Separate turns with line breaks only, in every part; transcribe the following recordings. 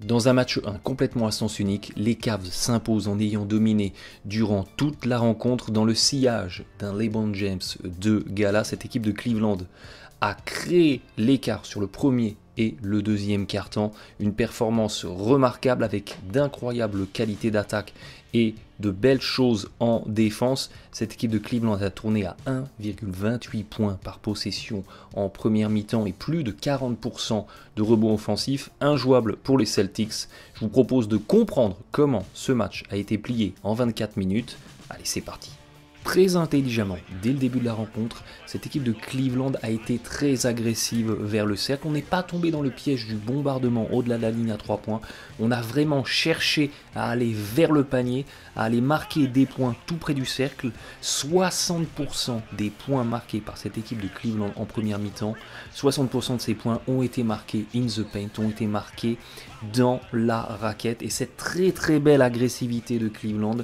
Dans un match 1 complètement à sens unique, les Cavs s'imposent en ayant dominé durant toute la rencontre dans le sillage d'un LeBron James de gala. Cette équipe de Cleveland a créé l'écart sur le premier et le deuxième quart-temps. Une performance remarquable avec d'incroyables qualités d'attaque et de belles choses en défense. Cette équipe de Cleveland a tourné à 1,28 points par possession en première mi-temps et plus de 40% de rebonds offensifs, injouable pour les Celtics. Je vous propose de comprendre comment ce match a été plié en 24 minutes. Allez, c'est parti. Très intelligemment, dès le début de la rencontre, cette équipe de Cleveland a été très agressive vers le cercle. On n'est pas tombé dans le piège du bombardement au-delà de la ligne à 3 points. On a vraiment cherché à aller vers le panier, à aller marquer des points tout près du cercle. 60% des points marqués par cette équipe de Cleveland en première mi-temps, 60% de ces points ont été marqués in the paint, ont été marqués dans la raquette. Et cette très belle agressivité de Cleveland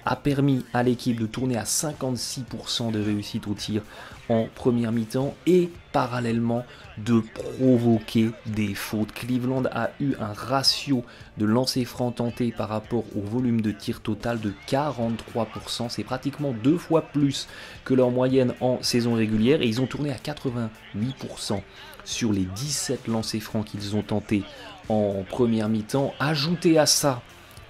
a permis à l'équipe de tourner à 56% de réussite au tir en première mi-temps et parallèlement de provoquer des fautes. Cleveland a eu un ratio de lancers francs tentés par rapport au volume de tir total de 43%. C'est pratiquement 2 fois plus que leur moyenne en saison régulière et ils ont tourné à 88% sur les 17 lancers francs qu'ils ont tentés en première mi-temps. Ajoutez à ça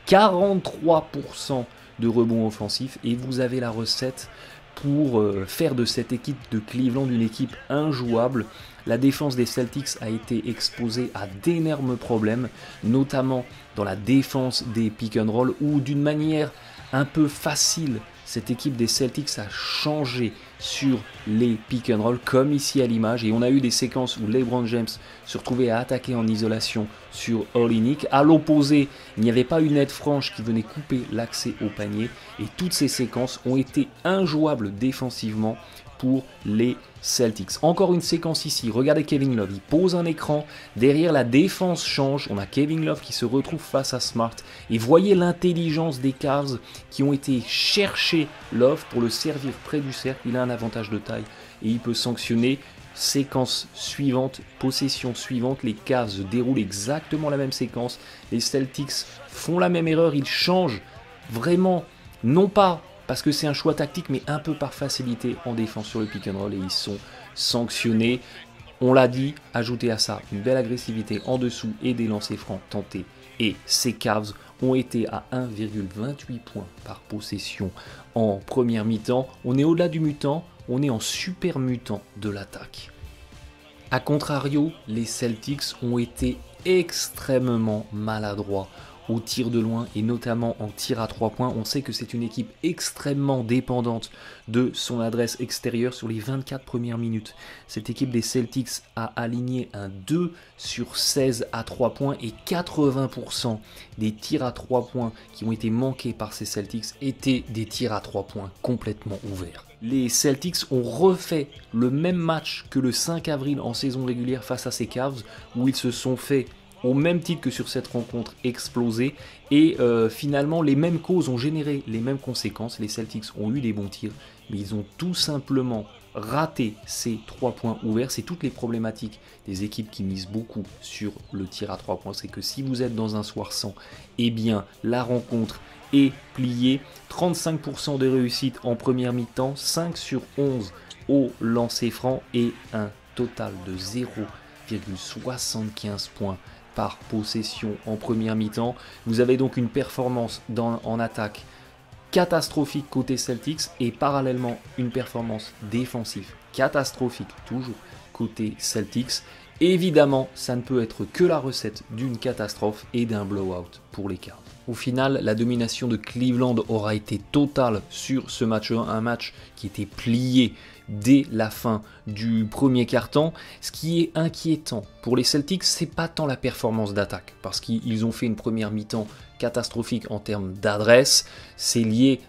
43% de rebonds offensifs et vous avez la recette pour faire de cette équipe de Cleveland une équipe injouable. La défense des Celtics a été exposée à d'énormes problèmes, notamment dans la défense des pick and roll où d'une manière un peu facile, cette équipe des Celtics a changé sur les pick and roll comme ici à l'image et on a eu des séquences où LeBron James se retrouvait à attaquer en isolation sur Olynyk. À l'opposé, il n'y avait pas une aide franche qui venait couper l'accès au panier et toutes ces séquences ont été injouables défensivement pour les Celtics. Encore une séquence ici, regardez Kevin Love, il pose un écran, derrière la défense change, on a Kevin Love qui se retrouve face à Smart et voyez l'intelligence des Cavs qui ont été chercher Love pour le servir près du cercle, il a un avantage de taille et il peut sanctionner. Séquence suivante, possession suivante, les Cavs déroulent exactement la même séquence, les Celtics font la même erreur, ils changent vraiment, non pas parce que c'est un choix tactique, mais un peu par facilité en défense sur le pick and roll et ils sont sanctionnés. On l'a dit, ajoutez à ça une belle agressivité en dessous et des lancers francs tentés. Et ces Cavs ont été à 1,28 points par possession en première mi-temps. On est au-delà du mutant, on est en super mutant de l'attaque. A contrario, les Celtics ont été extrêmement maladroits au tir de loin et notamment en tir à 3 points. On sait que c'est une équipe extrêmement dépendante de son adresse extérieure sur les 24 premières minutes. Cette équipe des Celtics a aligné un 2 sur 16 à 3 points et 80% des tirs à 3 points qui ont été manqués par ces Celtics étaient des tirs à 3 points complètement ouverts. Les Celtics ont refait le même match que le 5 avril en saison régulière face à ces Cavs où ils se sont fait au même titre que sur cette rencontre explosée et finalement les mêmes causes ont généré les mêmes conséquences. Les Celtics ont eu des bons tirs mais ils ont tout simplement raté ces 3 points ouverts. C'est toutes les problématiques des équipes qui misent beaucoup sur le tir à 3 points, c'est que si vous êtes dans un soir sans, eh bien la rencontre est pliée. 35% de réussite en première mi-temps, 5 sur 11 au lancer franc et un total de 0,75 points par possession en première mi-temps. Vous avez donc une performance en attaque catastrophique côté Celtics et parallèlement une performance défensive catastrophique toujours côté Celtics. Évidemment, ça ne peut être que la recette d'une catastrophe et d'un blowout pour les Cavs. Au final, la domination de Cleveland aura été totale sur ce match 1, un match qui était plié dès la fin du premier quart-temps. Ce qui est inquiétant pour les Celtics, c'est pas tant la performance d'attaque, parce qu'ils ont fait une première mi-temps catastrophique en termes d'adresse, c'est lié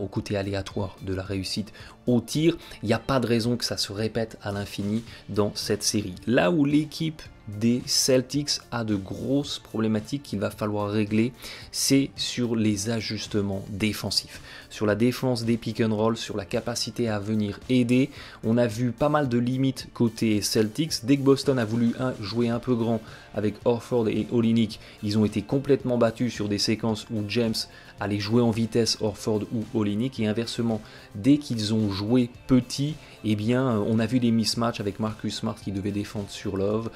au côté aléatoire de la réussite au tir. Il n'y a pas de raison que ça se répète à l'infini dans cette série. Là où l'équipe des Celtics a de grosses problématiques qu'il va falloir régler, c'est sur les ajustements défensifs, sur la défense des pick and roll, sur la capacité à venir aider. On a vu pas mal de limites côté Celtics. Dès que Boston a voulu jouer un peu grand avec Horford et Olynyk, ils ont été complètement battus sur des séquences où James allait jouer en vitesse Horford ou Olynyk, et inversement, dès qu'ils ont joué petit, eh bien, on a vu des mismatchs avec Marcus Smart qui devait défendre sur Love,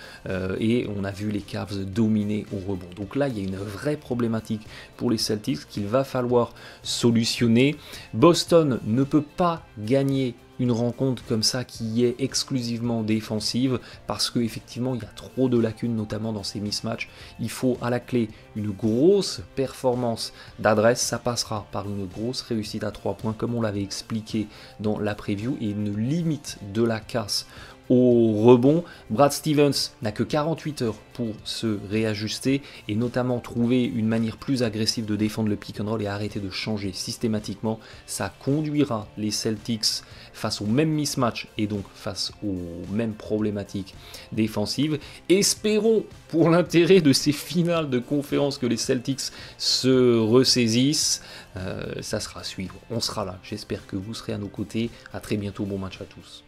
et on a vu les Cavs dominer au rebond. Donc là, il y a une vraie problématique pour les Celtics qu'il va falloir solutionner. Boston ne peut pas gagner une rencontre comme ça qui est exclusivement défensive, parce qu'effectivement il y a trop de lacunes, notamment dans ces mismatchs. Il faut à la clé une grosse performance d'adresse, ça passera par une grosse réussite à 3 points comme on l'avait expliqué dans la preview, et une limite de la casse au rebond. Brad Stevens n'a que 48 heures pour se réajuster et notamment trouver une manière plus agressive de défendre le pick and roll et arrêter de changer systématiquement. Ça conduira les Celtics face au même mismatch et donc face aux mêmes problématiques défensives. Espérons pour l'intérêt de ces finales de conférence que les Celtics se ressaisissent. Ça sera à suivre, on sera là. J'espère que vous serez à nos côtés. À très bientôt, bon match à tous.